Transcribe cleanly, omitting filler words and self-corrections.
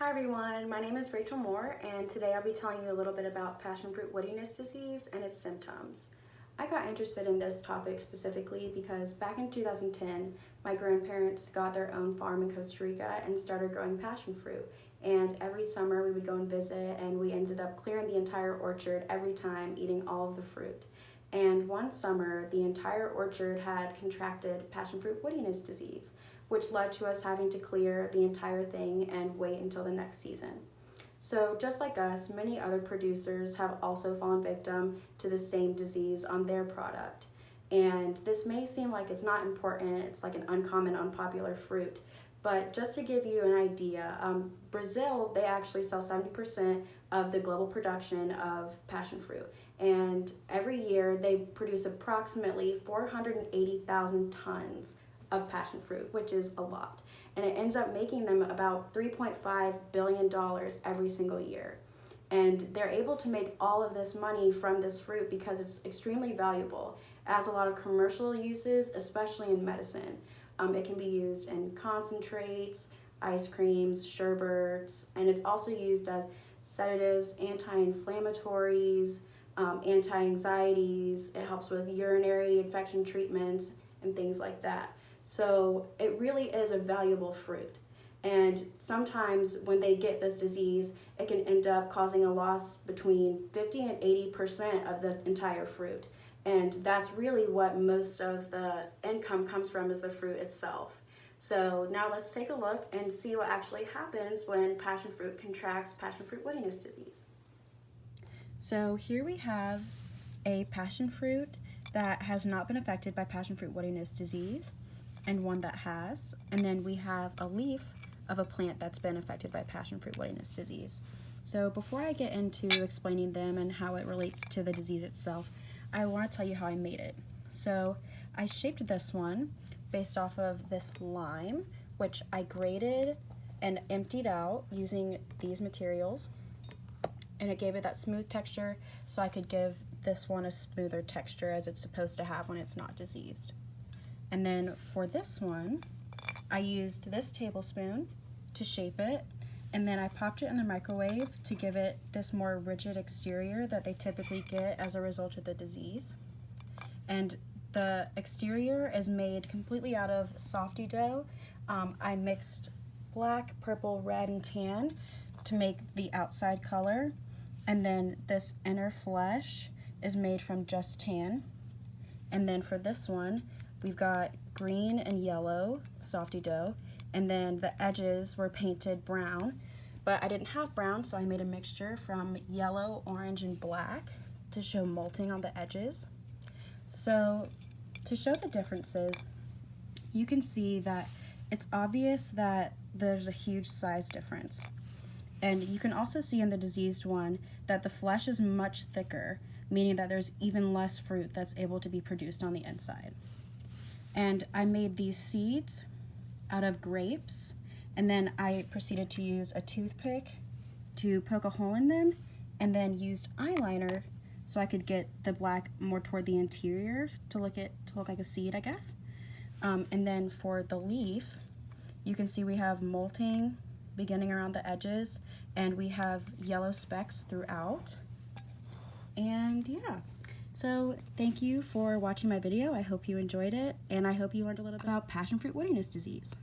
Hi everyone, my name is Rachel Moore and today I'll be telling you a little bit about passion fruit woodiness disease and its symptoms. I got interested in this topic specifically because back in 2010, my grandparents got their own farm in Costa Rica and started growing passion fruit. And every summer we would go and visit and we ended up clearing the entire orchard every time, eating all of the fruit. And one summer, the entire orchard had contracted passion fruit woodiness disease, which led to us having to clear the entire thing and wait until the next season. So just like us, many other producers have also fallen victim to the same disease on their product. And this may seem like it's not important, it's like an uncommon, unpopular fruit, but just to give you an idea, Brazil, they actually sell 70% of the global production of passion fruit. And every year they produce approximately 480,000 tons of passion fruit, which is a lot. And it ends up making them about $3.5 billion every single year. And they're able to make all of this money from this fruit because it's extremely valuable. It has a lot of commercial uses, especially in medicine. It can be used in concentrates, ice creams, sherbets, and it's also used as sedatives, anti-inflammatories, anti-anxieties. It helps with urinary infection treatments and things like that. So it really is a valuable fruit. And sometimes when they get this disease, it can end up causing a loss between 50 and 80% of the entire fruit. And that's really what most of the income comes from, is the fruit itself. So now let's take a look and see what actually happens when passion fruit contracts passion fruit woodiness disease. So here we have a passion fruit that has not been affected by passion fruit woodiness disease, and one that has, and then we have a leaf of a plant that's been affected by passion fruit woodiness disease. So before I get into explaining them and how it relates to the disease itself, I want to tell you how I made it. So I shaped this one based off of this lime, which I grated and emptied out using these materials, and it gave it that smooth texture so I could give this one a smoother texture as it's supposed to have when it's not diseased. And then for this one, I used this tablespoon to shape it, and then I popped it in the microwave to give it this more rigid exterior that they typically get as a result of the disease. And the exterior is made completely out of softee dough. I mixed black, purple, red, and tan to make the outside color, and then this inner flesh is made from just tan. And then for this one, we've got green and yellow softee dough, and then the edges were painted brown, but I didn't have brown, so I made a mixture from yellow, orange, and black to show molting on the edges. So to show the differences, you can see that it's obvious that there's a huge size difference. And you can also see in the diseased one that the flesh is much thicker, meaning that there's even less fruit that's able to be produced on the inside. And I made these seeds out of grapes, and then I proceeded to use a toothpick to poke a hole in them, and then used eyeliner so I could get the black more toward the interior to look like a seed, I guess. And then for the leaf, you can see we have molting beginning around the edges, and we have yellow specks throughout. And yeah. So thank you for watching my video. I hope you enjoyed it, and I hope you learned a little bit about passion fruit woodiness disease.